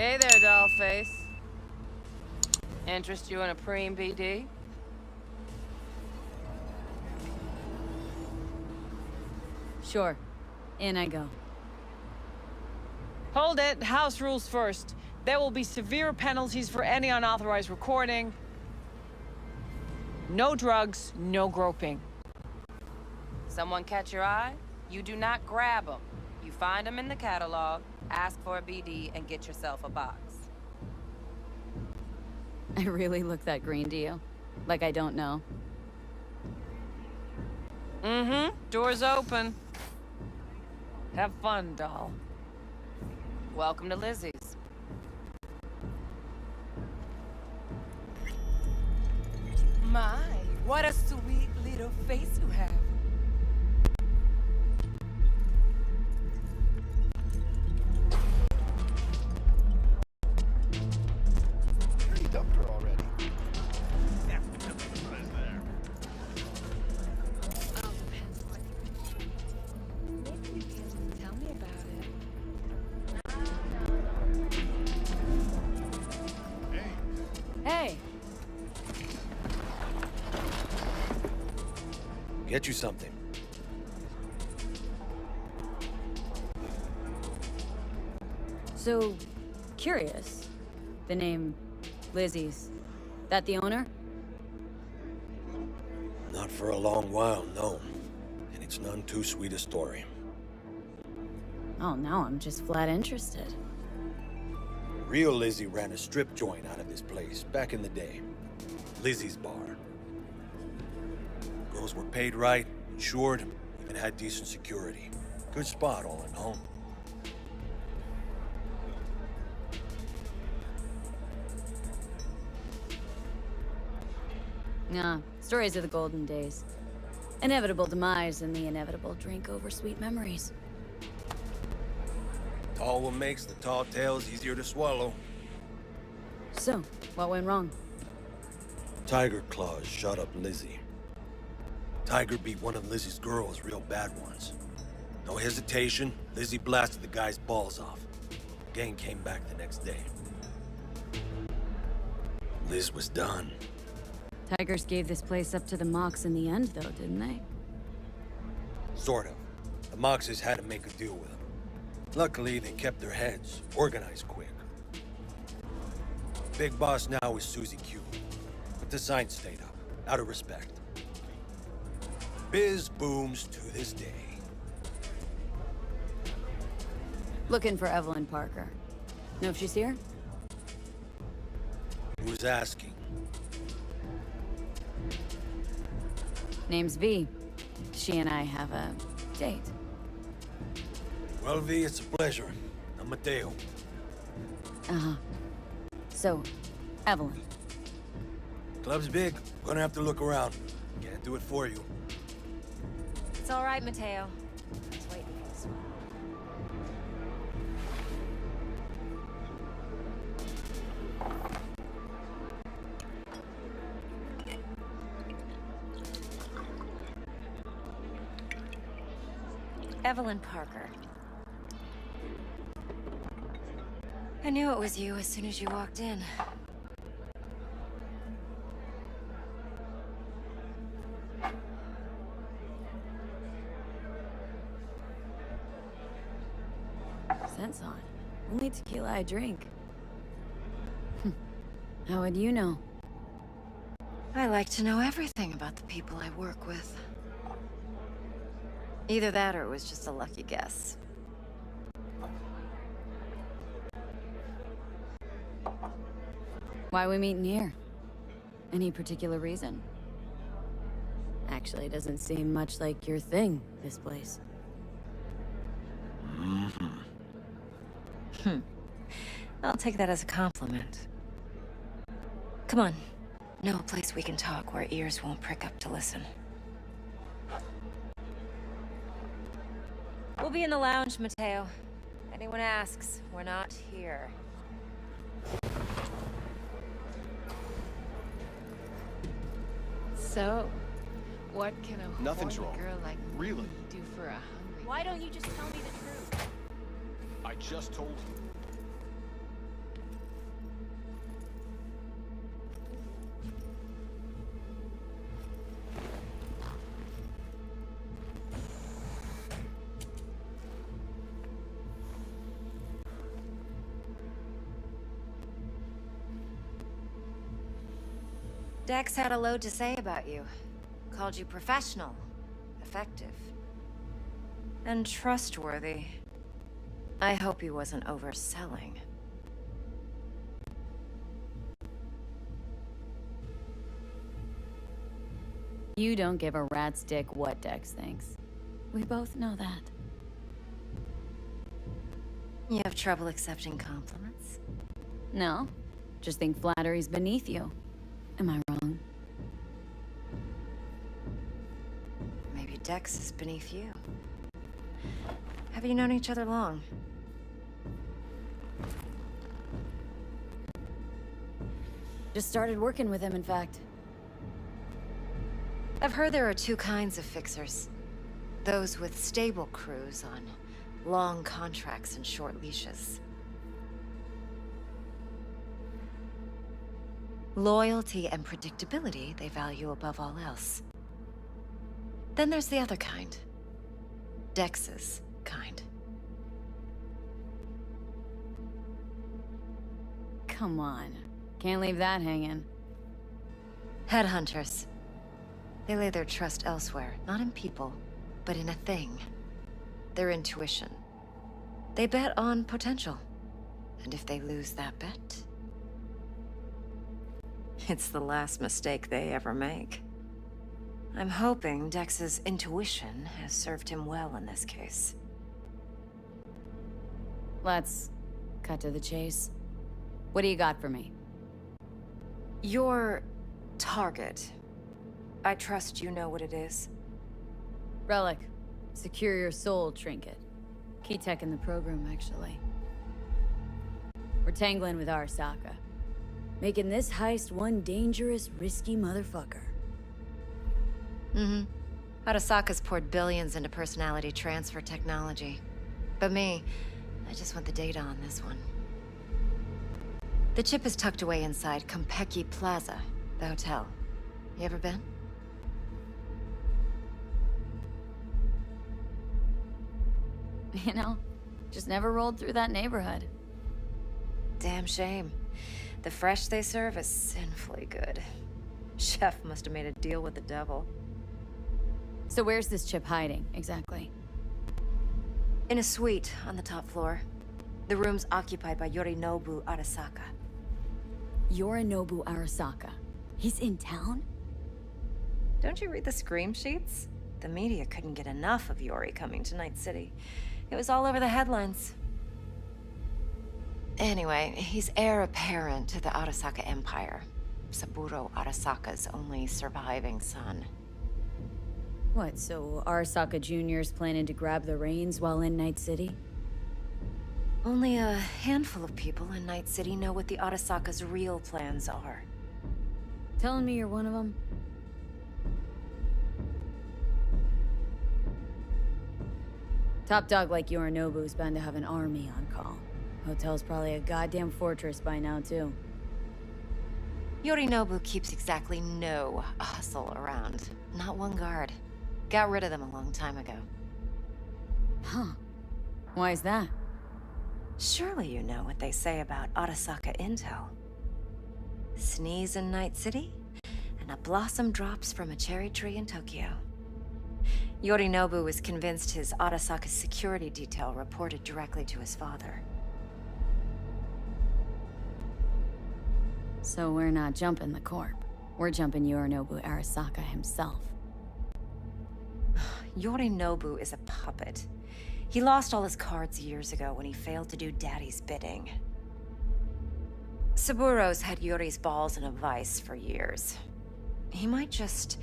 Hey there, dollface. Interest you in a preem BD? Sure. In I go. Hold it. House rules first. There will be severe penalties for any unauthorized recording. No drugs, no groping. Someone catch your eye? You do not grab them. You find them in the catalog, ask for a BD, and get yourself a box. I really look that green to you? Like I don't know? Mm-hmm. Door's open. Have fun, doll. Welcome to Lizzie's. My, what a sweet little face you have. Pretty dumped her already. Oh, depends what you maybe you can tell me about it. Hey! Get you something. So, curious. The name Lizzie's. That the owner? Not for a long while, no. And it's none too sweet a story. Oh, now I'm just flat interested. Real Lizzie ran a strip joint out of this place back in the day. Lizzie's Bar. Girls were paid right, insured, even had decent security. Good spot, all in all. Nah, stories of the golden days. Inevitable demise and the inevitable drink over sweet memories. Tall one makes the tall tales easier to swallow. So, what went wrong? Tiger Claws shot up Lizzie. Tiger beat one of Lizzie's girls real bad once. No hesitation, Lizzie blasted the guy's balls off. Gang came back the next day. Liz was done. Tigers gave this place up to the Mox in the end, though, didn't they? Sort of. The Moxes had to make a deal with them. Luckily, they kept their heads, organized quick. Big boss now is Susie Q. But the sign stayed up, out of respect. Biz booms to this day. Looking for Evelyn Parker. Know if she's here? Who's asking? Name's V. She and I have a date. Well, V, it's a pleasure. I'm Mateo. Uh-huh. So, Evelyn. Club's big. Gonna have to look around. Can't do it for you. It's all right, Mateo. Just waiting for this one. Evelyn Parker. I knew it was you as soon as you walked in. Sense on. Only tequila I drink. How would you know? I like to know everything about the people I work with. Either that or it was just a lucky guess. Why we meeting here? Any particular reason? Actually, it doesn't seem much like your thing, this place. I'll take that as a compliment. Come on. Know a place we can talk where ears won't prick up to listen. We'll be in the lounge, Mateo. If anyone asks, we're not here. So, what can a Nothing's horny wrong. girl like Really? me do for a hungry? Why don't you just tell me the truth? I just told you. Dex had a load to say about you. Called you professional, effective, and trustworthy. I hope he wasn't overselling. You don't give a rat's dick what Dex thinks. We both know that. You have trouble accepting compliments? No, just think flattery's beneath you. Am I wrong? Maybe Dex is beneath you. Have you known each other long? Just started working with him, in fact. I've heard there are two kinds of fixers. Those with stable crews on long contracts and short leashes. Loyalty and predictability they value above all else. Then there's the other kind. Dex's kind. Come on. Can't leave that hanging. Headhunters. They lay their trust elsewhere, not in people, but in a thing. Their intuition. They bet on potential. And if they lose that bet, it's the last mistake they ever make. I'm hoping Dex's intuition has served him well in this case. Let's cut to the chase. What do you got for me? Your target. I trust you know what it is. Relic. Secure your soul trinket. Key tech in the program, actually. We're tangling with Arasaka. Making this heist one dangerous, risky motherfucker. Mm-hmm. Arasaka's poured billions into personality transfer technology. But me, I just want the data on this one. The chip is tucked away inside Konpeki Plaza, the hotel. You ever been? You know, just never rolled through that neighborhood. Damn shame. The fresh they serve is sinfully good. Chef must have made a deal with the devil. So where's this chip hiding, exactly? In a suite on the top floor. The room's occupied by Yorinobu Arasaka. Yorinobu Arasaka. He's in town? Don't you read the scream sheets? The media couldn't get enough of Yori coming to Night City. It was all over the headlines. Anyway, he's heir apparent to the Arasaka Empire. Saburo Arasaka's only surviving son. What, so Arasaka Jr.'s planning to grab the reins while in Night City? Only a handful of people in Night City know what the Arasaka's real plans are. Telling me you're one of them? Top dog like Yorinobu's bound to have an army on call. Hotel's probably a goddamn fortress by now, too. Yorinobu keeps exactly no hustle around. Not one guard. Got rid of them a long time ago. Huh. Why is that? Surely you know what they say about Arasaka intel. Sneeze in Night City, and a blossom drops from a cherry tree in Tokyo. Yorinobu was convinced his Arasaka security detail reported directly to his father. So we're not jumping the corp. We're jumping Yorinobu Arasaka himself. Yorinobu is a puppet. He lost all his cards years ago when he failed to do Daddy's bidding. Saburo's had Yori's balls in a vice for years. He might just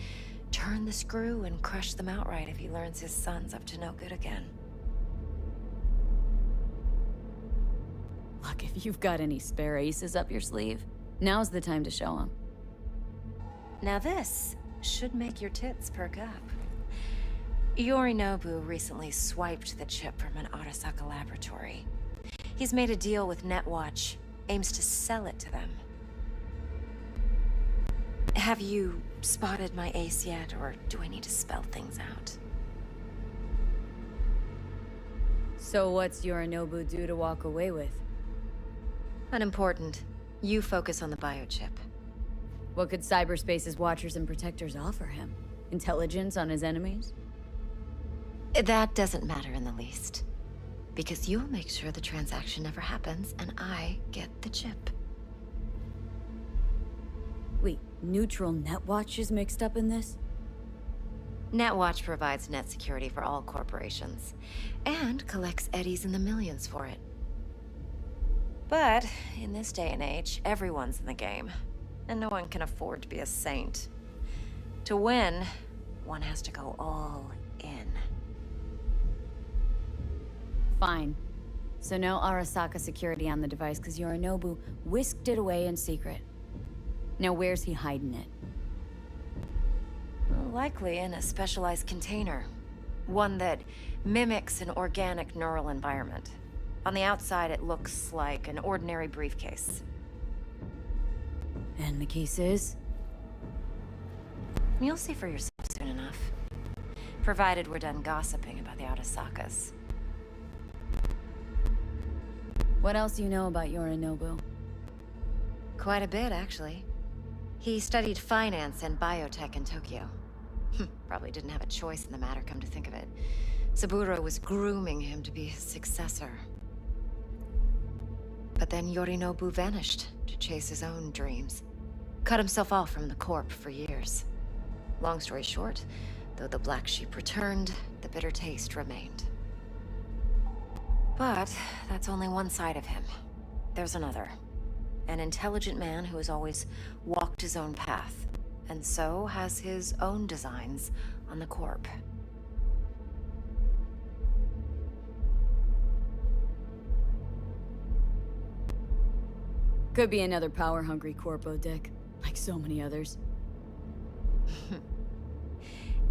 turn the screw and crush them outright if he learns his son's up to no good again. Look, if you've got any spare aces up your sleeve, now's the time to show them. Now this should make your tits perk up. Yorinobu recently swiped the chip from an Arasaka laboratory. He's made a deal with Netwatch, aims to sell it to them. Have you spotted my ace yet, or do I need to spell things out? So what's Yorinobu due to walk away with? Unimportant. You focus on the biochip. What could cyberspace's watchers and protectors offer him? Intelligence on his enemies? That doesn't matter in the least. Because you'll make sure the transaction never happens, and I get the chip. Wait, neutral Netwatch is mixed up in this? Netwatch provides net security for all corporations, and collects eddies in the millions for it. But in this day and age, everyone's in the game, and no one can afford to be a saint. To win, one has to go all in. Fine. So no Arasaka security on the device because Yorinobu whisked it away in secret. Now where's he hiding it? Well, likely in a specialized container. One that mimics an organic neural environment. On the outside, it looks like an ordinary briefcase. And the case is? You'll see for yourself soon enough. Provided we're done gossiping about the Arasakas. What else do you know about Yorinobu? Quite a bit, actually. He studied finance and biotech in Tokyo. Probably didn't have a choice in the matter, come to think of it. Saburo was grooming him to be his successor. But then Yorinobu vanished to chase his own dreams. Cut himself off from the Corp for years. Long story short, though the black sheep returned, the bitter taste remained. But that's only one side of him. There's another. An intelligent man who has always walked his own path, and so has his own designs on the Corp. Could be another power-hungry Corpo dick, like so many others.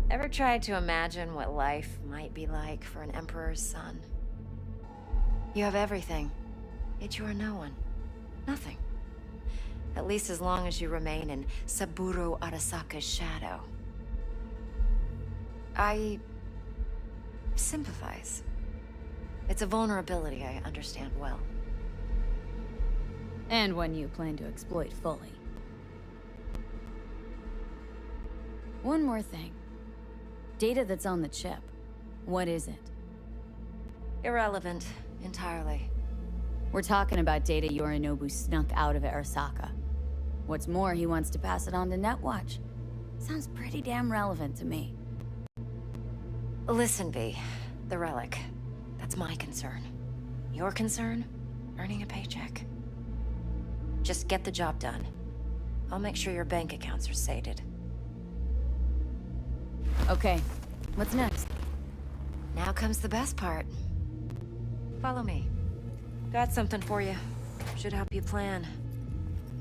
Ever tried to imagine what life might be like for an emperor's son? You have everything, yet you are no one. Nothing. At least as long as you remain in Saburo Arasaka's shadow. I sympathize. It's a vulnerability I understand well. And one you plan to exploit fully. One more thing. Data that's on the chip. What is it? Irrelevant, entirely. We're talking about data Yorinobu snuck out of Arasaka. What's more, he wants to pass it on to Netwatch. Sounds pretty damn relevant to me. Listen, V. The relic. That's my concern. Your concern? Earning a paycheck. Just get the job done. I'll make sure your bank accounts are sated. Okay, what's next? Now comes the best part. Follow me. Got something for you. Should help you plan.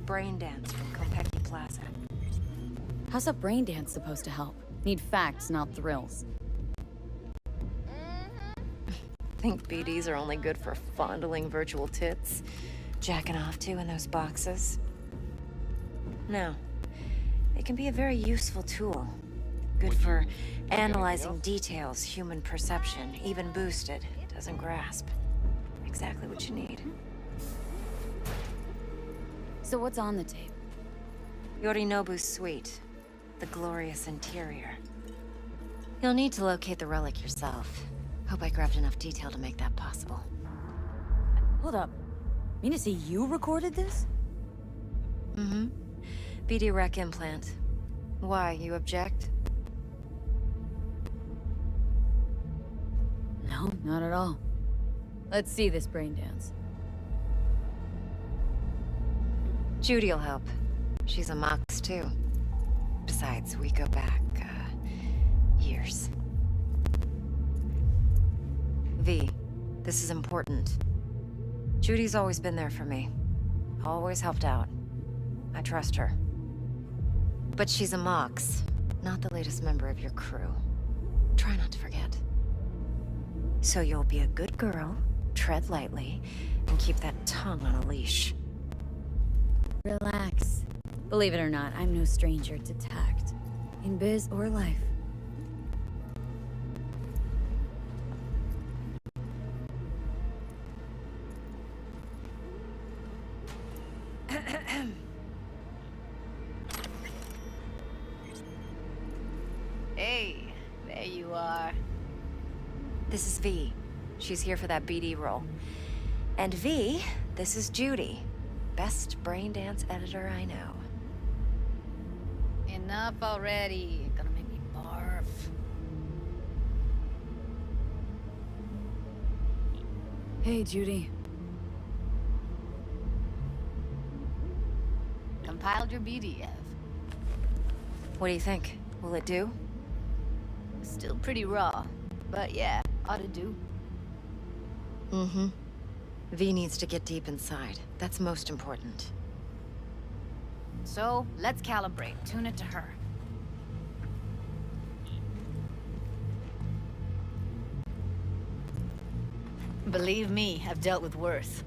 Brain dance from Konpeki Plaza. How's a brain dance supposed to help? Need facts, not thrills. Think BDs are only good for fondling virtual tits? Jacking off to in those boxes? No. They can be a very useful tool. Good for analyzing details human perception, even boosted, doesn't grasp. Exactly what you need. So what's on the tape? Yorinobu's suite. The glorious interior. You'll need to locate the relic yourself. Hope I grabbed enough detail to make that possible. Hold up. Mean to say you recorded this? Mm-hmm. BD rec implant. Why, you object? No, not at all. Let's see this brain dance. Judy'll help. She's a Mox, too. Besides, we go back, years. V, this is important. Judy's always been there for me. Always helped out. I trust her. But she's a Mox, not the latest member of your crew. Try not to forget. So you'll be a good girl, tread lightly, and keep that tongue on a leash. Relax. Believe it or not, I'm no stranger to tact. In biz or life. This is V. She's here for that BD role. And V, this is Judy. Best brain dance editor I know. Enough already. You're gonna make me barf. Hey, Judy. Compiled your BDF. What do you think? Will it do? Still pretty raw, but yeah, ought to do. Mm-hmm. V needs to get deep inside. That's most important. So, let's calibrate. Tune it to her. Believe me, I've dealt with worse.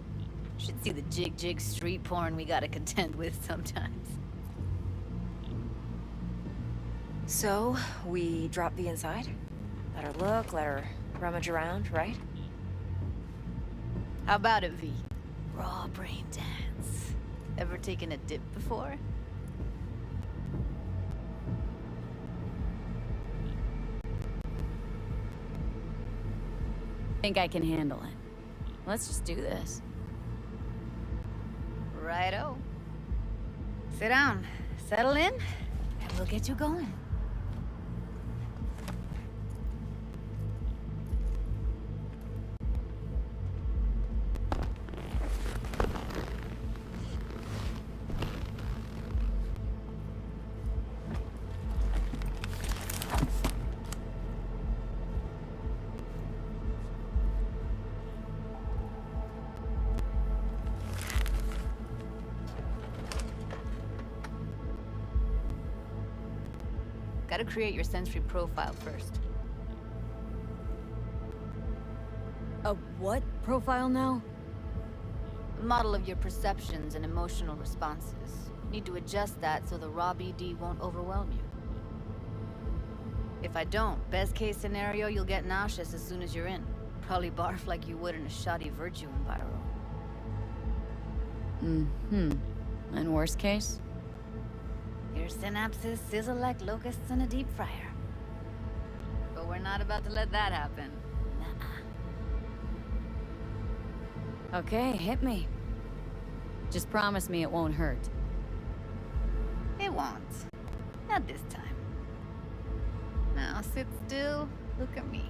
Should see the jig street porn we gotta contend with sometimes. So, we drop V inside? Let her look, let her rummage around, right? How about it, V? Raw brain dance. Ever taken a dip before? Think I can handle it. Let's just do this. Righto. Sit down, settle in, and we'll get you going. Gotta create your sensory profile first. A what profile now? A model of your perceptions and emotional responses. Need to adjust that so the raw BD won't overwhelm you. If I don't, best case scenario, you'll get nauseous as soon as you're in. Probably barf like you would in a shoddy Virtue enviro. Mm-hmm. And worst case? Your synapses sizzle like locusts in a deep fryer. But we're not about to let that happen. Nuh-uh. Okay, hit me. Just promise me it won't hurt. It won't. Not this time. Now sit still, look at me.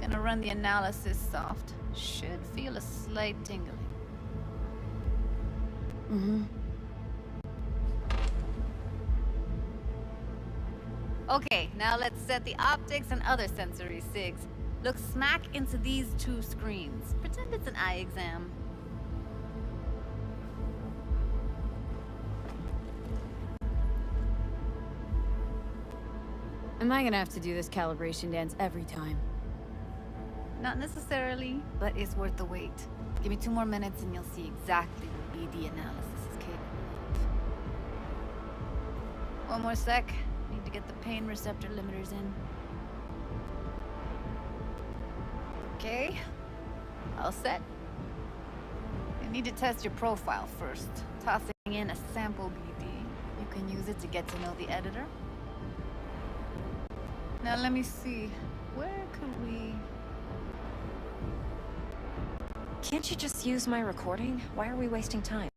Gonna run the analysis soft. Should feel a slight tingling. Mm-hmm. Okay, now let's set the optics and other sensory sigs. Look smack into these two screens. Pretend it's an eye exam. Am I gonna have to do this calibration dance every time? Not necessarily, but it's worth the wait. Give me 2 more minutes and you'll see exactly what BD analysis is capable of. 1 more sec. Need to get the pain receptor limiters in. Okay. All set. You need to test your profile first. Tossing in a sample BD. You can use it to get to know the editor. Now let me see. Where could we... Can't you just use my recording? Why are we wasting time?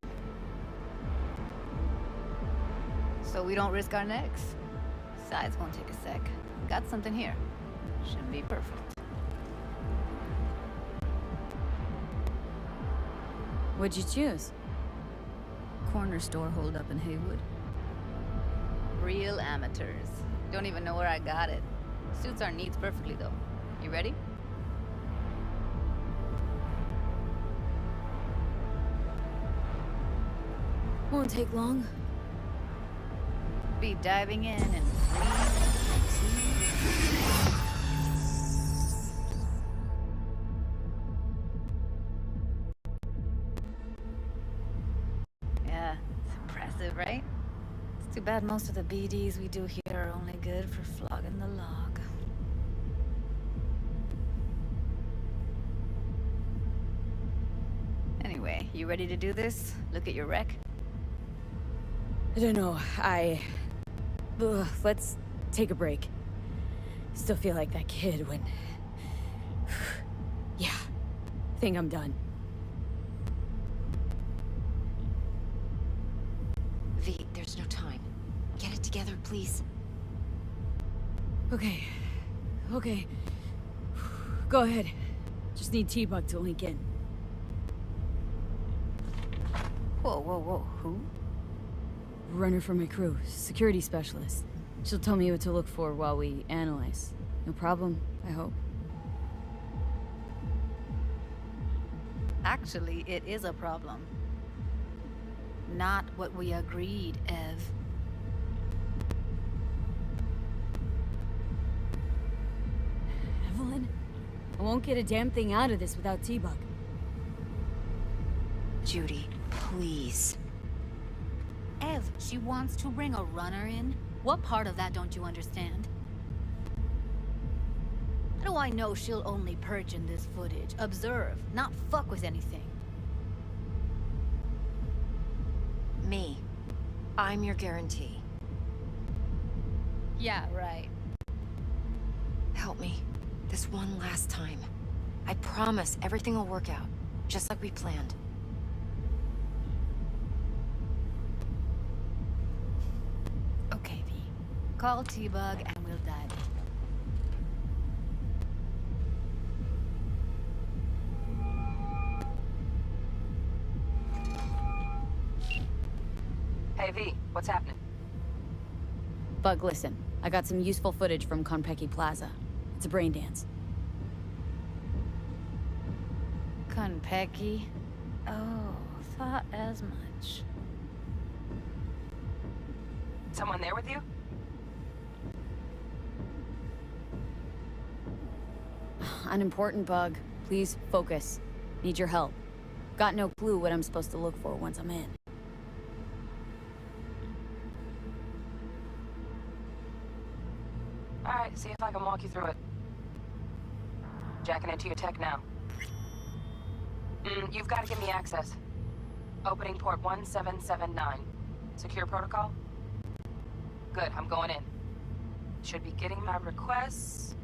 So we don't risk our necks? Besides, won't take a sec. Got something here. Should be perfect. What'd you choose? Corner store holdup in Haywood. Real amateurs. Don't even know where I got it. Suits our needs perfectly, though. You ready? Won't take long. Be diving in 3, 2... Yeah, it's impressive, right? It's too bad most of the BDs we do here are only good for flogging the log. Anyway, you ready to do this? Look at your rec. I don't know, let's take a break. Still feel like that kid when think I'm done. V, there's no time. Get it together, please. Okay. Okay. Go ahead. Just need T-Bug to link in. Whoa. Who? Runner for my crew. Security specialist. She'll tell me what to look for while we analyze. No problem, I hope. Actually, it is a problem. Not what we agreed, Ev. Evelyn? I won't get a damn thing out of this without T-Bug. Judy, please. Ev, she wants to bring a runner in? What part of that don't you understand? How do I know she'll only perch in this footage, observe, not fuck with anything? Me. I'm your guarantee. Yeah, right. Help me. This one last time. I promise everything will work out, just like we planned. Okay, V. Call T-Bug and we'll dive in. Hey, V, what's happening? Bug, listen. I got some useful footage from Konpeki Plaza. It's a brain dance. Konpeki? Oh, thought as much. Someone there with you? Unimportant, Bug. Please, focus. Need your help. Got no clue what I'm supposed to look for once I'm in. Alright, see if I can walk you through it. Jacking into your tech now. You've got to give me access. Opening port 1779. Secure protocol? Good, I'm going in. Should be getting my request.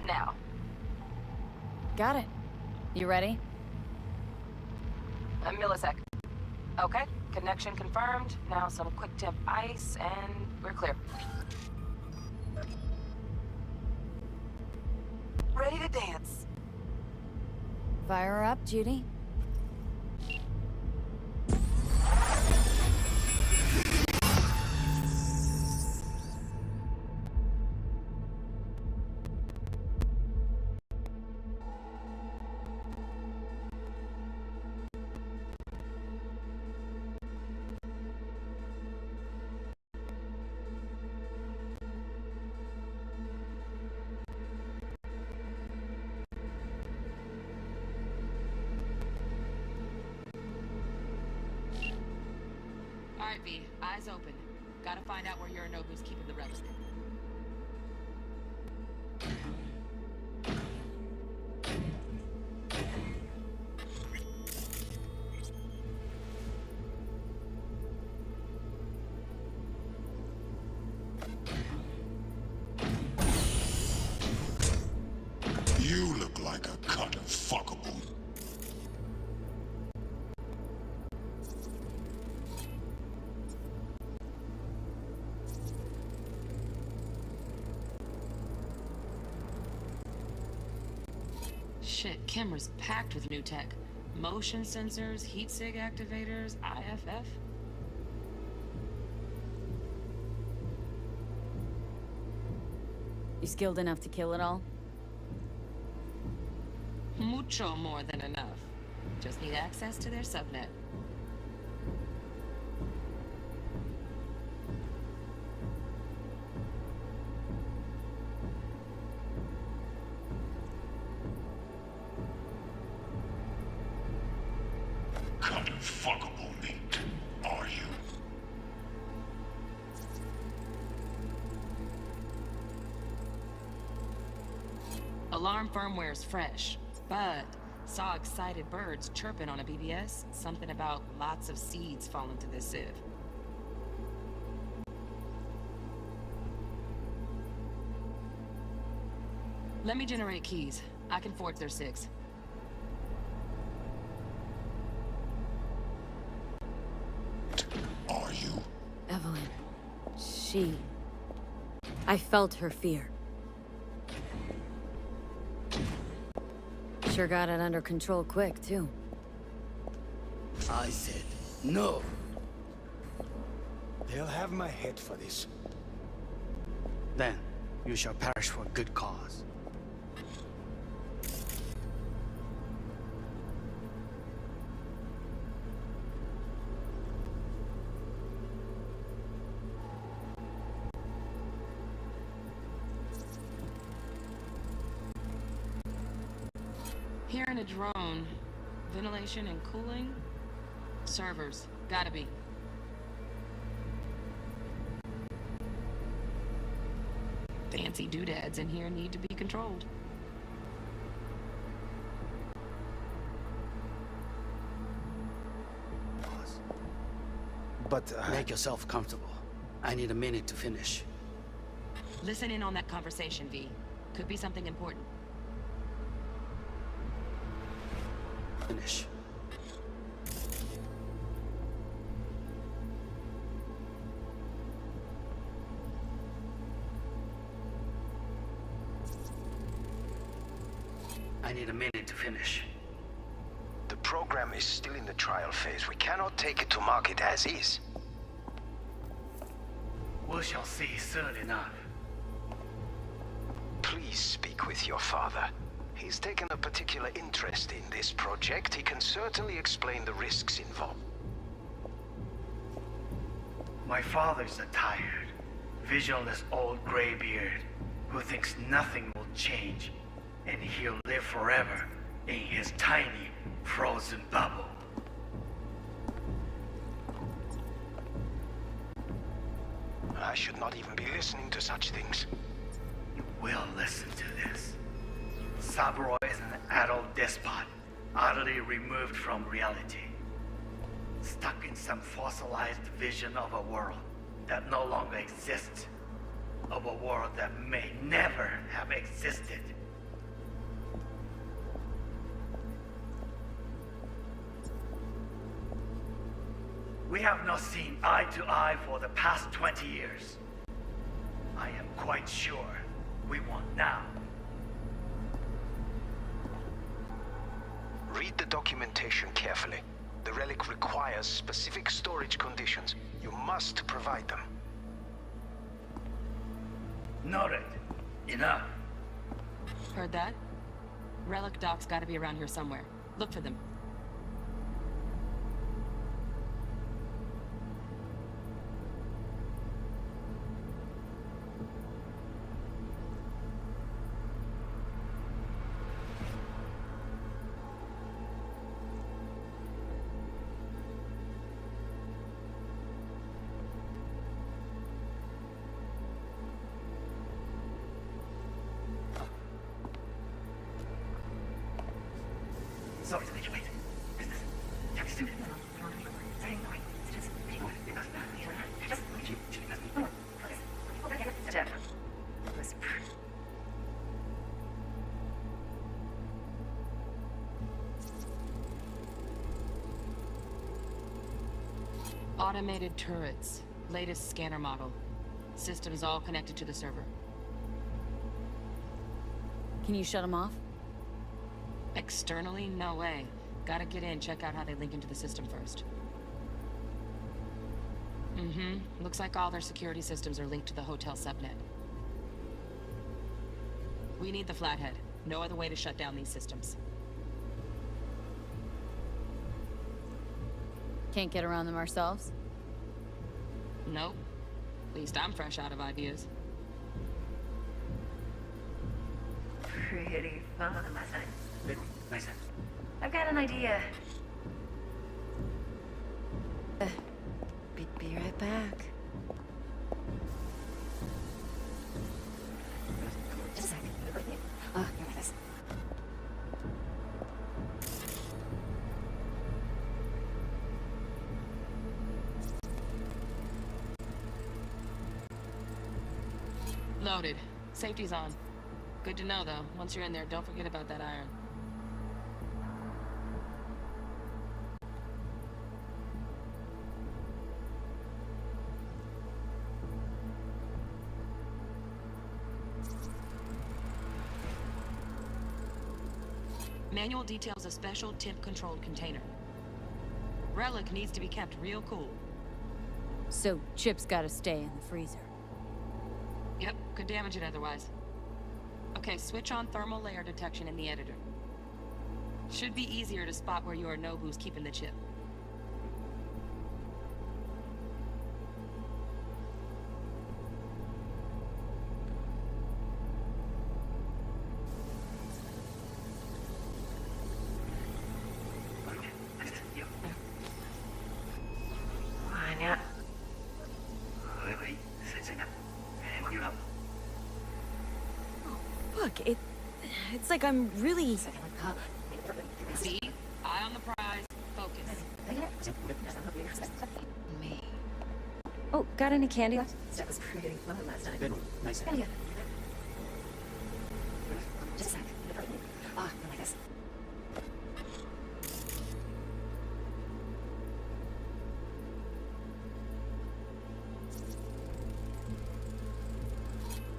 Now. Got it. You ready? A millisec. Okay, connection confirmed. Now some quick temp ice, and we're clear. Ready to dance. Fire her up, Judy. Alright, V, eyes open. Gotta find out where Yorinobu's keeping the relic. You look like a cut of fuckable. Shit, camera's packed with new tech. Motion sensors, heat sig activators, IFF. You skilled enough to kill it all? Mucho more than enough. Just need access to their subnet. Cut of fuckable meat, are you? Alarm firmware's fresh, but saw excited birds chirping on a BBS. Something about lots of seeds falling to this sieve. Let me generate keys. I can forge their SIGs. Are you? Evelyn. She... I felt her fear. Sure got it under control quick, too. I said no. They'll have my head for this. Then you shall perish for a good cause. Here in a drone. Ventilation and cooling? Servers. Gotta be. Fancy doodads in here need to be controlled. But, Make yourself comfortable. I need a minute to finish. Listen in on that conversation, V. Could be something important. Finish. I need a minute to finish. The program is still in the trial phase. We cannot take it to market as is. We shall see soon enough. Please speak with your father. He's taken a particular interest in this project. He can certainly explain the risks involved. My father's a tired, visionless old graybeard who thinks nothing will change, and he'll live forever in his tiny, frozen bubble. I should not even be listening to such things. You will listen to this. Saburo is an adult despot, utterly removed from reality. Stuck in some fossilized vision of a world that no longer exists. Of a world that may never have existed. We have not seen eye to eye for the past 20 years. I am quite sure we want now. Read the documentation carefully. The relic requires specific storage conditions. You must provide them. Noted. Enough. Heard that? Relic docs gotta be around here somewhere. Look for them. Sorry to make you wait. Business. Jeff. Was Automated turrets. Latest scanner model. Systems all connected to the server. Can you shut them off? Externally, no way. Gotta get in, check out how they link into the system first. Looks like all their security systems are linked to the hotel subnet. We need the Flathead. No other way to shut down these systems. Can't get around them ourselves? Nope. At least I'm fresh out of ideas. pretty fun. Nice. I've got an idea. Be right back. Just a second. Oh, here it is. Loaded. Safety's on. Good to know, though. Once you're in there, don't forget about that iron. Manual details a special temp-controlled container. Relic needs to be kept real cool. So, Chip's gotta stay in the freezer. Yep, could damage it otherwise. Okay, switch on thermal layer detection in the editor. Should be easier to spot where Yorinobu's keeping the chip. Look, it's like I'm really... See? Eye on the prize. Focus. Me. Oh, got any candy?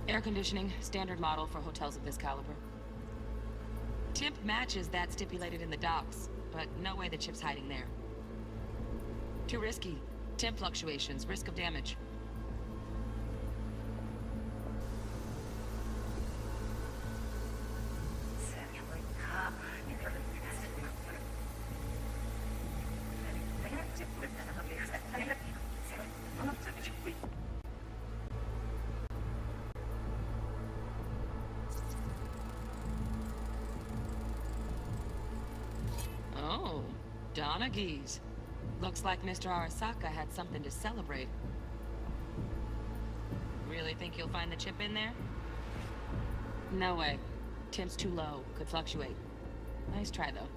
Air conditioning, standard model for hotels of this caliber. Temp matches that stipulated in the docs, but no way the chip's hiding there. Too risky. Temp fluctuations, risk of damage. Oh, Donaghys. Looks like Mr. Arasaka had something to celebrate. Really think you'll find the chip in there? No way. Temp's too low. Could fluctuate. Nice try, though.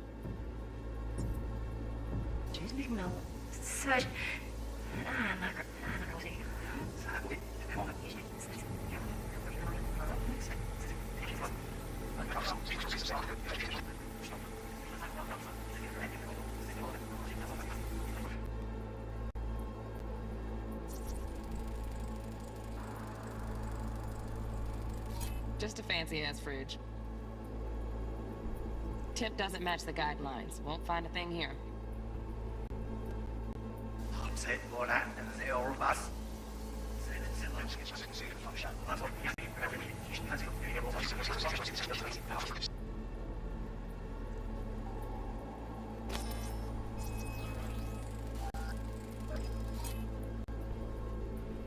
Just a fancy-ass fridge. Tip doesn't match the guidelines. Won't find a thing here.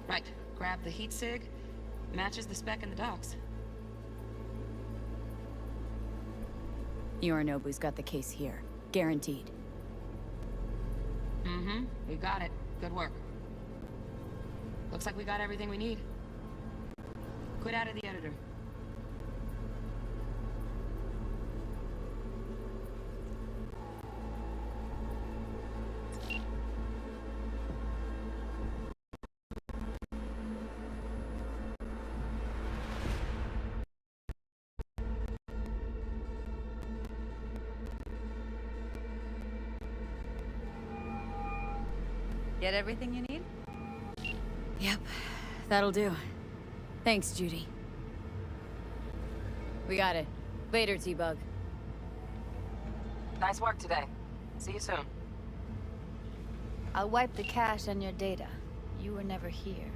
Right. Grab the heat sig. Matches the spec in the docs. Yorinobu's got the case here. Guaranteed. Mm-hmm. We got it. Good work. Looks like we got everything we need. Quit out of the editor. Get everything you need? Yep, that'll do. Thanks, Judy. We got it. Later, T-Bug. Nice work today. See you soon. I'll wipe the cache on your data. You were never here.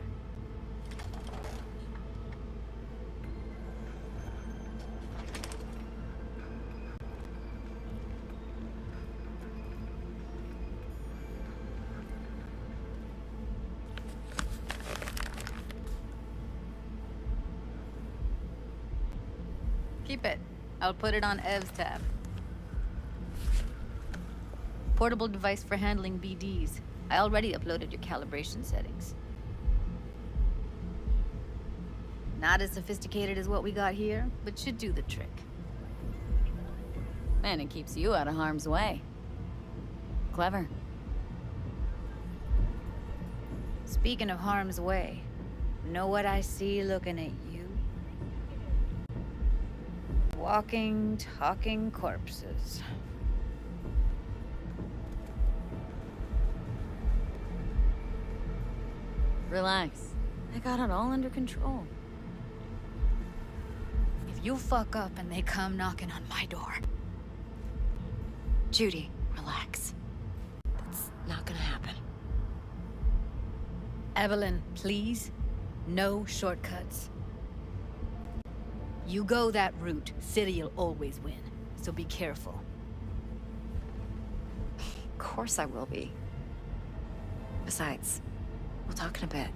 Keep it. I'll put it on Ev's tab. Portable device for handling BDs. I already uploaded your calibration settings. Not as sophisticated as what we got here, but should do the trick. And it keeps you out of harm's way. Clever. Speaking of harm's way, know what I see looking at you? walking, talking corpses. Relax. I got it all under control. If you fuck up and they come knocking on my door. Judy, relax. That's not gonna happen. Evelyn, please. No shortcuts. You go that route, City'll always win. So be careful. Of course I will be. Besides, we'll talk in a bit.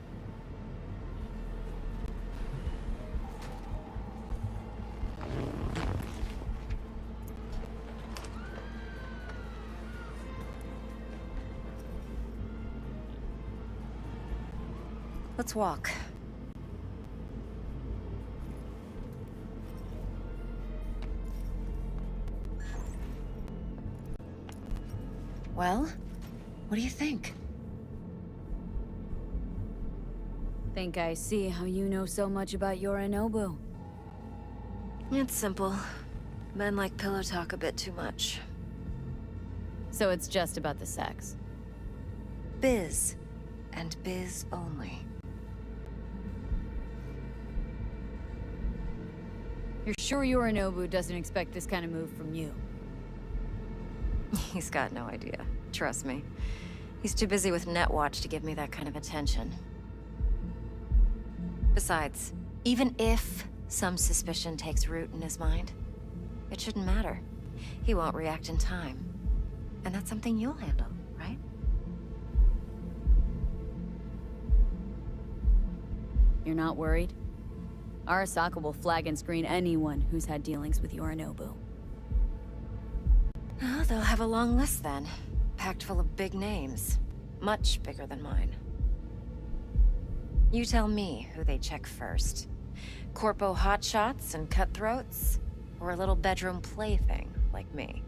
Let's walk. Well, what do you think? Think I see how you know so much about Yorinobu. It's simple. Men like pillow talk a bit too much. So it's just about the sex. Biz. And biz only. You're sure Yorinobu doesn't expect this kind of move from you? He's got no idea. Trust me. He's too busy with Netwatch to give me that kind of attention. Besides, even if some suspicion takes root in his mind, it shouldn't matter. He won't react in time. And that's something you'll handle, right? You're not worried? Arasaka will flag and screen anyone who's had dealings with Yorinobu. Oh, they'll have a long list then. Packed full of big names. Much bigger than mine. You tell me who they check first. Corpo hotshots and cutthroats? Or a little bedroom plaything like me?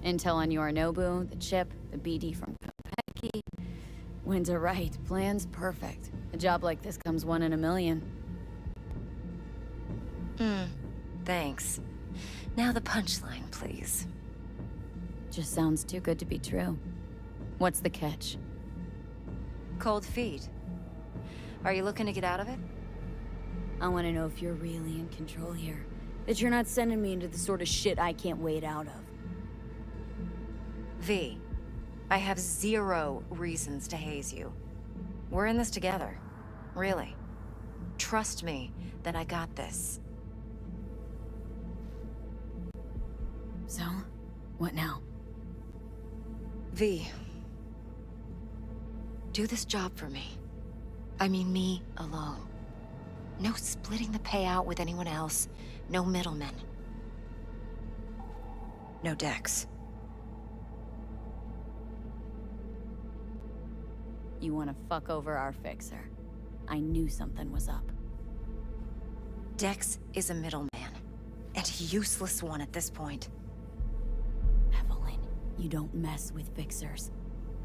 Intel on Yorinobu, the chip, the BD from Kopecki. Winter right, plan's perfect. A job like this comes once in a million. Thanks. Now the punchline, please. Just sounds too good to be true. What's the catch? Cold feet. Are you looking to get out of it? I want to know if you're really in control here. That you're not sending me into the sort of shit I can't wait out of. V, I have 0 reasons to haze you. We're in this together. Really. Trust me that I got this. So, what now? V, do this job for me. I mean me alone. No splitting the payout with anyone else. No middlemen. No Dex. You want to fuck over our fixer. I knew something was up. Dex is a middleman. And a useless one at this point. Evelyn, you don't mess with fixers.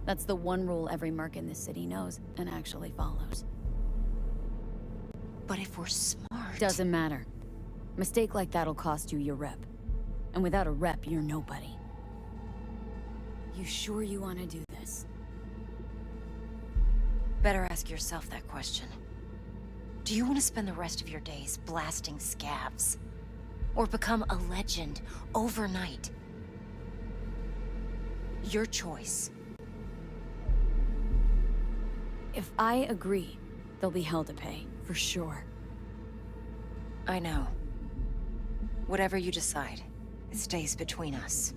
That's the one rule every merc in this city knows and actually follows. But if we're smart... Doesn't matter. Mistake like that'll cost you your rep. And without a rep, you're nobody. You sure you want to do this? Better ask yourself that question. Do you want to spend the rest of your days blasting scavs? Or become a legend overnight? Your choice. If I agree, there'll be hell to pay, for sure. I know. Whatever you decide, it stays between us.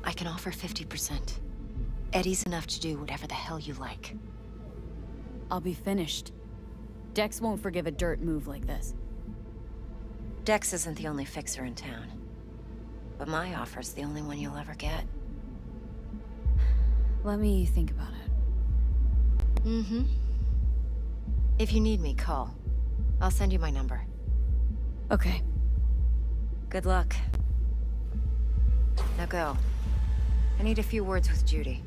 I can offer 50%. Eddie's enough to do whatever the hell you like. I'll be finished. Dex won't forgive a dirt move like this. Dex isn't the only fixer in town. But my offer's the only one you'll ever get. Let me think about it. Mm-hmm. If you need me, call. I'll send you my number. Okay. Good luck. Now go. I need a few words with Judy.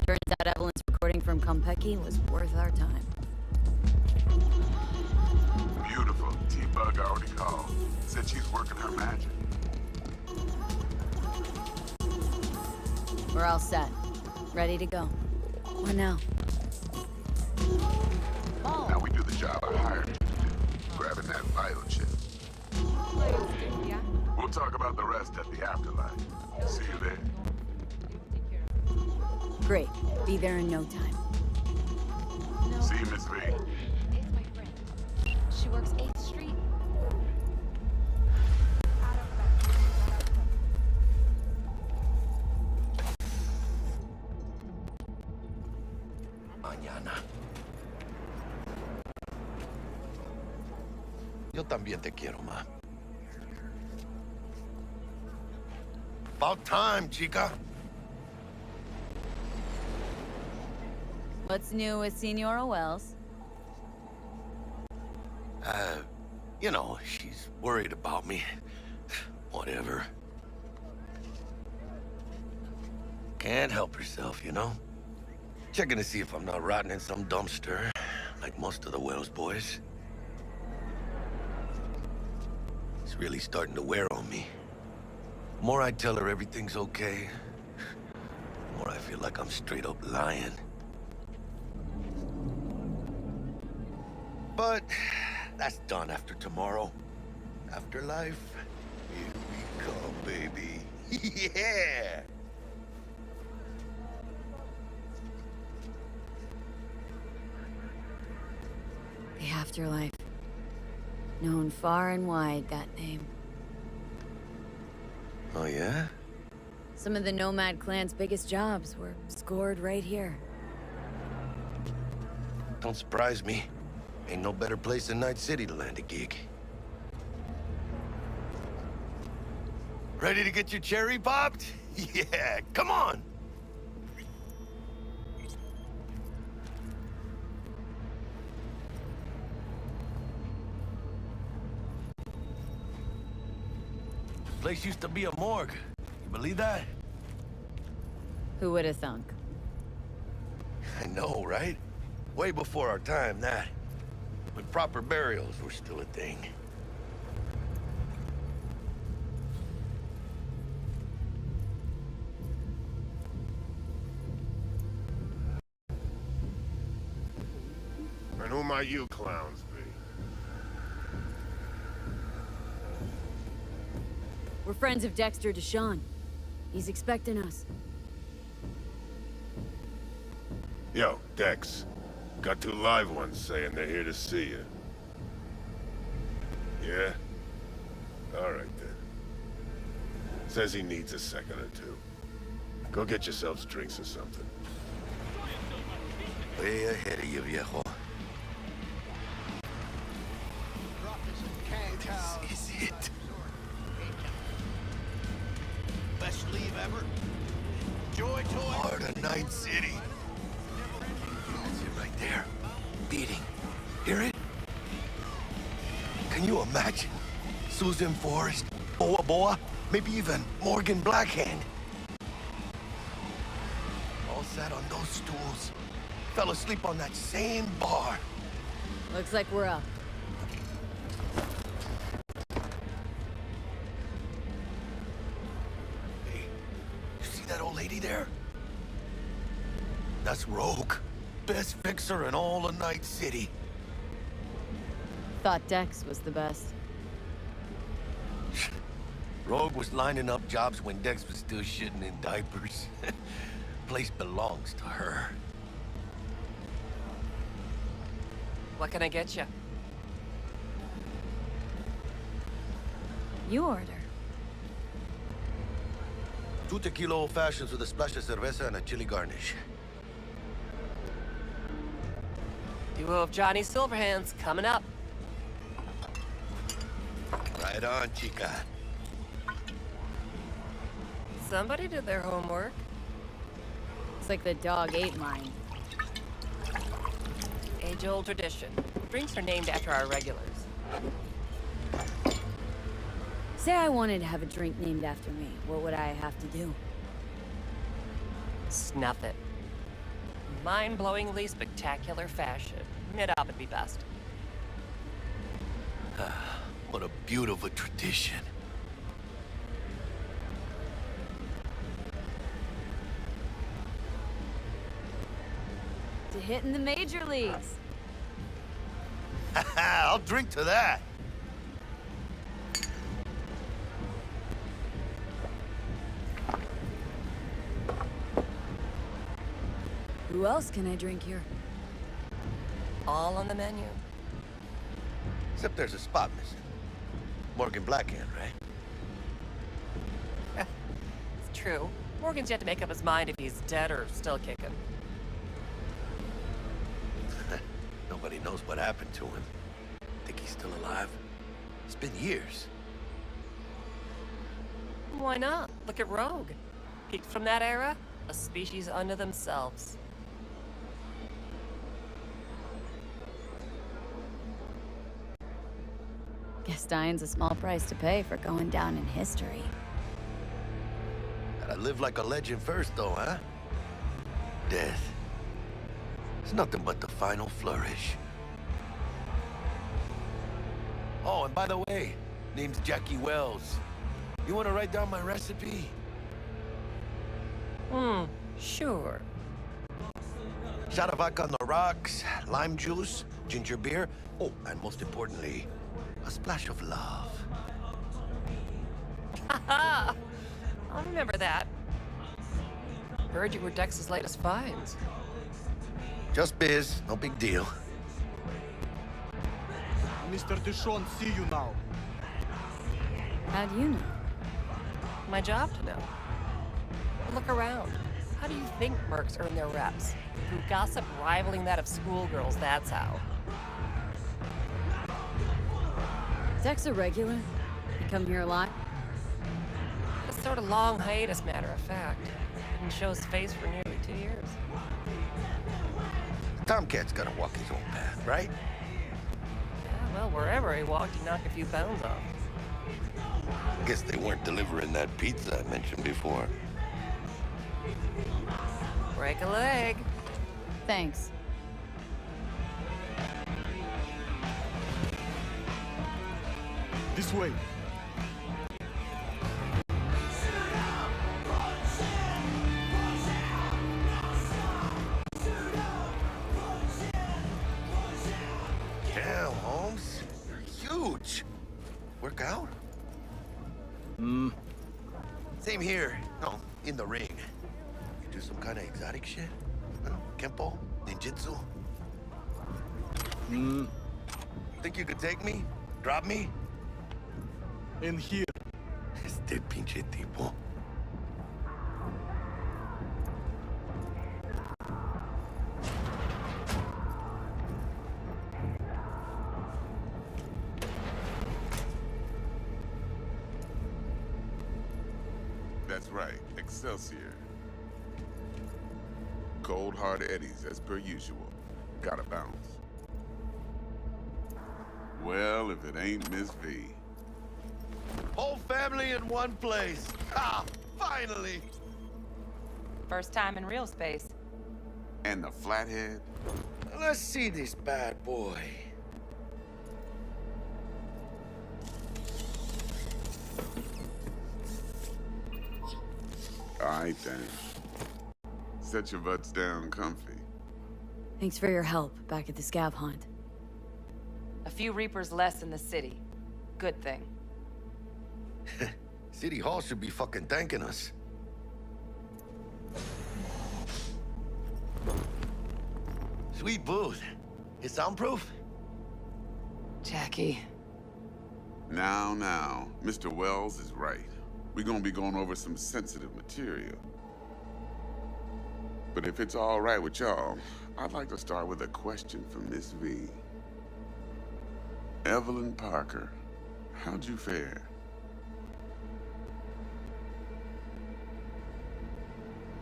Turns out Evelyn's recording from Konpeki was worth our time. Beautiful. T-Bug already called. Said she's working her magic. We're all set. Ready to go. What now? Now we do the job I hired you to do. Grabbing that vital chip. Yeah. We'll talk about the rest at the afterlife. See you there. Great. Be there in no time. See you, Miss V. It's my friend. She works 8th Street. Mañana. Yo también te quiero, ma. About time, chica. What's new with Senora Wells? You know, she's worried about me. Whatever. Can't help herself, you know? Checking to see if I'm not rotting in some dumpster, like most of the Wells boys. It's really starting to wear on me. The more I tell her everything's okay, the more I feel like I'm straight up lying. But that's done after tomorrow. Afterlife, here we come, baby. Yeah! The afterlife. Known far and wide, that name. Oh, yeah? Some of the Nomad clan's biggest jobs were scored right here. Don't surprise me. Ain't no better place than Night City to land a gig. Ready to get your cherry popped? Yeah, come on! Place used to be a morgue. You believe that? Who would have thunk? I know, right? Way before our time, that. When proper burials were still a thing. And who might you clowns be? We're friends of Dexter Deshawn. He's expecting us. Yo, Dex. Got 2 live ones saying they're here to see you. Yeah? Alright then. Says he needs a second or two. Go get yourselves drinks or something. Way ahead of you, viejo. This is it. Best leave ever. Joy, toy. Heart of Night City. That's it right there. Beating. Hear it? Can you imagine? Susan Forrest, Boa Boa, maybe even Morgan Blackhand. All sat on those stools. Fell asleep on that same bar. Looks like we're up. Hey, you see that old lady there? That's Rogue. Best fixer in all of Night City. Thought Dex was the best. Rogue was lining up jobs when Dex was still shitting in diapers. Place belongs to her. What can I get you? You order. 2 tequila old fashions with a splash of cerveza and a chili garnish. Duo of Johnny Silverhands coming up. Right on, chica. Somebody did their homework. It's like the dog ate mine. Age-old tradition. Drinks are named after our regulars. Say I wanted to have a drink named after me. What would I have to do? Snuff it. mind-blowingly spectacular fashion. Mid-op would be best. What a beautiful tradition. To hit in the major leagues. I'll drink to that. Who else can I drink here? All on the menu. Except there's a spot missing. Morgan Blackhand, right? It's true. Morgan's yet to make up his mind if he's dead or still kicking. Nobody knows what happened to him. Think he's still alive? It's been years. Why not? Look at Rogue. Peaked from that era, a species unto themselves. Guess dying's a small price to pay for going down in history. Gotta live like a legend first, though, huh? Death. It's nothing but the final flourish. Oh, and by the way, name's Jackie Wells. You wanna write down my recipe? Sure. Shot of vodka on the rocks, lime juice, ginger beer. Oh, and most importantly, a splash of love. Haha! I'll remember that. Heard you were Dex's latest finds. Just biz, no big deal. Mr. Dishon, see you now. How do you know? My job to know. Look around. How do you think mercs earn their reps? Through gossip rivaling that of schoolgirls, that's how. Dex a regular? You come here a lot? A sort of long hiatus, matter of fact. Didn't show his face for nearly 2 years. Tomcat's gotta walk his own path, right? Yeah, well, wherever he walked, he knocked a few pounds off. Guess they weren't delivering that pizza I mentioned before. Break a leg. Thanks. This way. Damn, Holmes. You're huge. Work out? Same here. No, in the ring. You do some kind of exotic shit? No? Kempo? Ninjutsu? Think you could take me? Drop me? In here. Este pinche tipo. That's right, Excelsior. Cold hard eddies as per usual. Gotta bounce. Well, if it ain't Miss V. Whole family in one place. Ah, finally. First time in real space. And the flathead? Let's see this bad boy. All right, then. Set your butts down comfy. Thanks for your help back at the scav hunt. A few Reapers less in the city. Good thing. City Hall should be fucking thanking us. Sweet booth. It's soundproof? Jackie. Now, Mr. Wells is right. We're gonna be going over some sensitive material. But if it's all right with y'all, I'd like to start with a question from Miss V. Evelyn Parker, how'd you fare?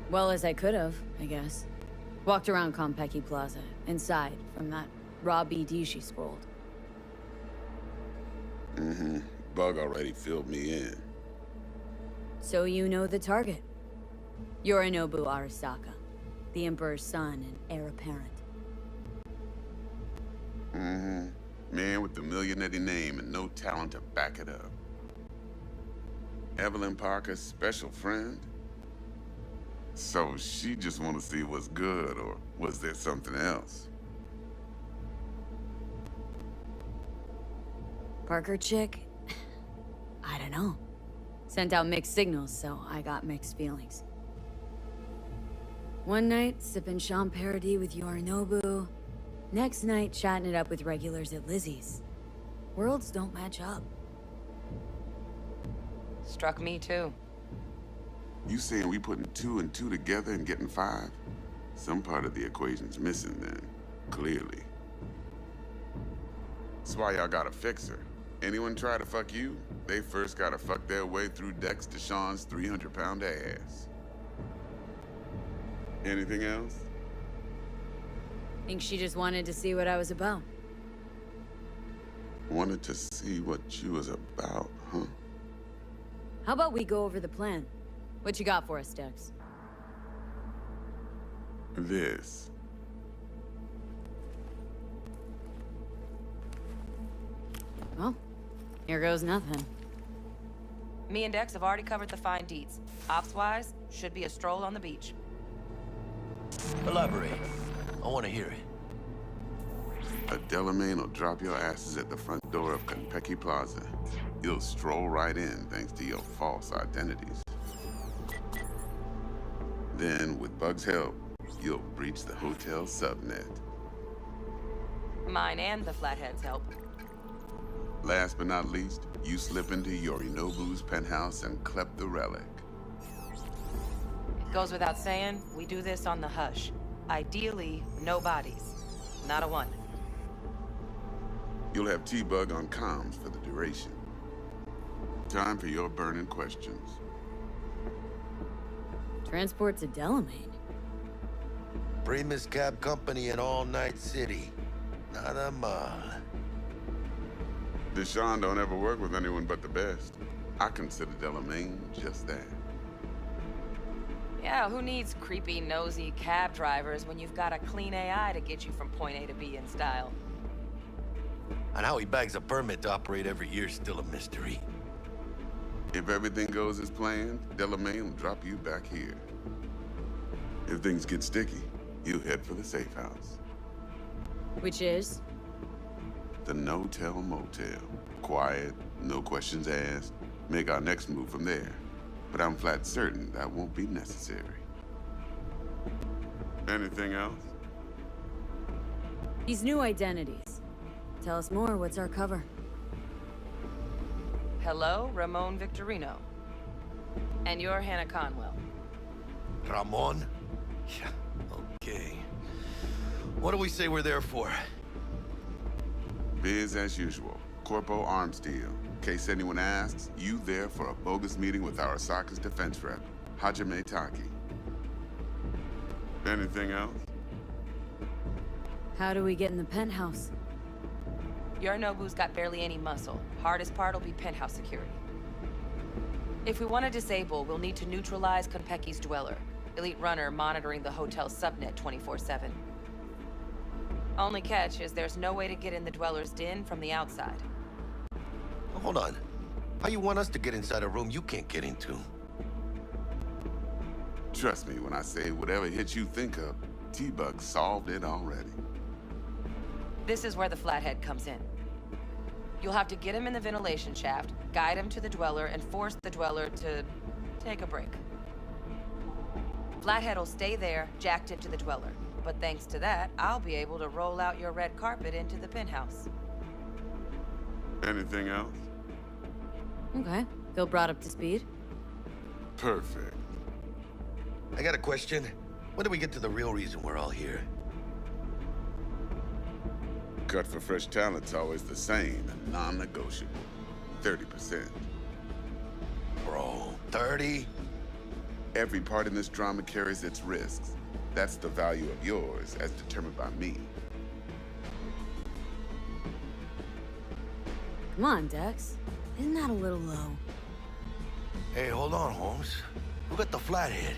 Well as I could have, I guess. Walked around Konpeki Plaza, inside, from that raw BD she scrolled. Bug already filled me in. So you know the target. Yorinobu Arasaka. the Emperor's son and heir apparent. Mm-hmm. Man with the millionaire name and no talent to back it up. Evelyn Parker's special friend? So she just want to see what's good, or was there something else? Parker chick? I don't know. Sent out mixed signals, so I got mixed feelings. One night, sipping Sean Paradis with Yorinobu. Next night, chatting it up with regulars at Lizzie's. Worlds don't match up. Struck me too. You saying we putting 2 and 2 together and getting 5? Some part of the equation's missing then, clearly. That's why y'all gotta fix her. Anyone try to fuck you, they first gotta fuck their way through Dex Deshawn's 300-pound ass. Anything else? Think she just wanted to see what I was about. Wanted to see what you was about, huh? How about we go over the plan? What you got for us, Dex? This. Well, here goes nothing. Me and Dex have already covered the fine deeds. Ops-wise, should be a stroll on the beach. Elaborate. I want to hear it. A Delamain will drop your asses at the front door of Konpeki Plaza. You'll stroll right in thanks to your false identities. Then, with Bug's help, you'll breach the hotel subnet. Mine and the Flathead's help. Last but not least, you slip into Yorinobu's penthouse and clep the relic. Goes without saying, we do this on the hush. Ideally, no bodies. Not a one. You'll have T-Bug on comms for the duration. Time for your burning questions. Transport to Delamain. Primus Cab Company in All Night City. Nada mal. Deshawn don't ever work with anyone but the best. I consider Delamain just that. Yeah, who needs creepy, nosy cab drivers when you've got a clean AI to get you from point A to B in style? And how he bags a permit to operate every year is still a mystery. If everything goes as planned, Delamain will drop you back here. If things get sticky, you head for the safe house. Which is? The no-tell motel. Quiet, no questions asked. Make our next move from there. But I'm flat certain that won't be necessary. Anything else? These new identities. Tell us more, what's our cover? Hello, Ramon Victorino. And you're Hannah Conwell. Ramon? Yeah, okay. What do we say we're there for? Biz as usual. Corpo arms deal. In case anyone asks, you there for a bogus meeting with Arasaka's defense rep, Hajime Taki. Anything else? How do we get in the penthouse? Yorinobu's got barely any muscle. Hardest part will be penthouse security. If we want to disable, we'll need to neutralize Konpeki's dweller. Elite runner monitoring the hotel's subnet 24/7. Only catch is there's no way to get in the dweller's den from the outside. Hold on. How you want us to get inside a room you can't get into? Trust me when I say whatever hit you think of, T-Bug solved it already. This is where the Flathead comes in. You'll have to get him in the ventilation shaft, guide him to the dweller, and force the dweller to take a break. Flathead will stay there, jacked into the dweller. But thanks to that, I'll be able to roll out your red carpet into the penthouse. Anything else? Okay. Feel brought up to speed? Perfect. I got a question. When do we get to the real reason we're all here? Cut for fresh talent's always the same and non-negotiable. 30%. Bro, 30? Every part in this drama carries its risks. That's the value of yours, as determined by me. Come on, Dex. Isn't that a little low? Hey, hold on, Holmes. Who got the Flathead?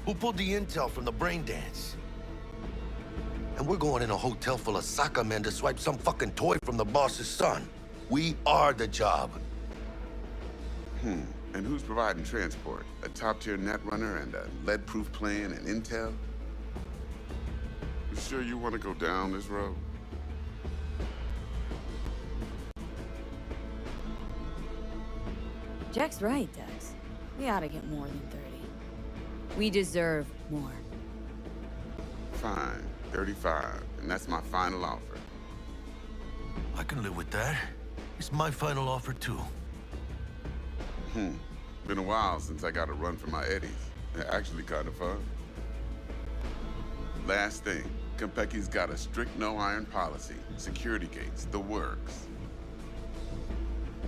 Who pulled the intel from the brain dance? And we're going in a hotel full of soccer men to swipe some fucking toy from the boss's son. We are the job. And who's providing transport? A top-tier netrunner and a lead-proof plan and intel? You sure you want to go down this road? Jack's right, Dex. We ought to get more than 30. We deserve more. Fine, 35, and that's my final offer. I can live with that. It's my final offer, too. Been a while since I got a run for my eddies. They're actually kind of fun. Last thing, Konpeki's got a strict no-iron policy. Security gates, the works.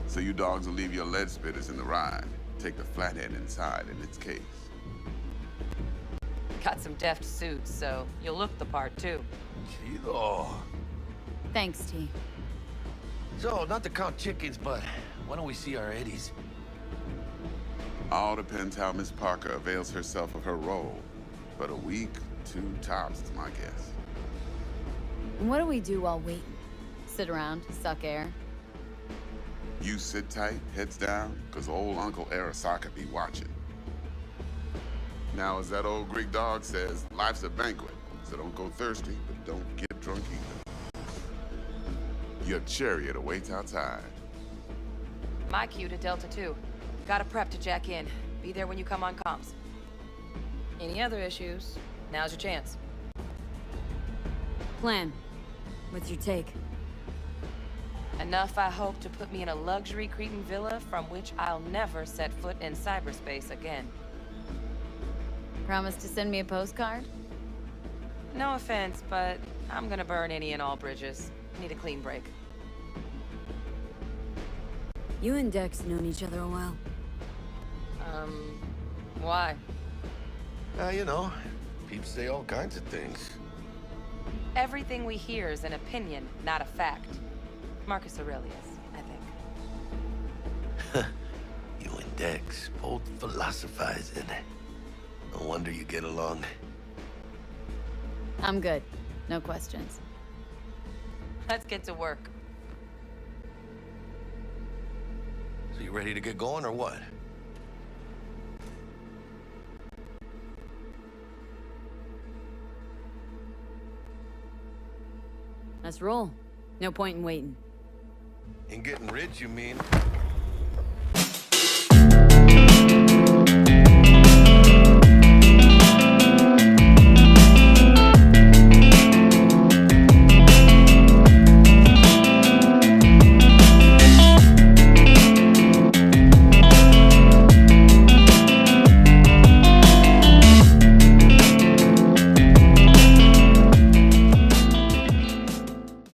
So you dogs will leave your lead spitters in the ride. Take the flathead inside in its case. Got some deft suits, so you'll look the part, too. Chido. Thanks, T. So, not to count chickens, but why don't we see our eddies? All depends how Miss Parker avails herself of her role. But a week, 2 tops is my guess. And what do we do while waiting? Sit around, suck air? You sit tight, heads down, because old Uncle Arasaka be watching. Now, as that old Greek dog says, life's a banquet, so don't go thirsty, but don't get drunk either. Your chariot awaits outside. My cue to Delta 2. Gotta prep to jack in. Be there when you come on comms. Any other issues? Now's your chance. Plan. What's your take? Enough, I hope, to put me in a luxury Cretan villa from which I'll never set foot in cyberspace again. Promise to send me a postcard? No offense, but I'm gonna burn any and all bridges. Need a clean break. You and Dex known each other a while. Why? You know, peeps say all kinds of things. Everything we hear is an opinion, not a fact. Marcus Aurelius, I think. You and Dex, both philosophizing. No wonder you get along. I'm good. No questions. Let's get to work. So you ready to get going or what? Let's roll. No point in waiting. In getting rich, you mean?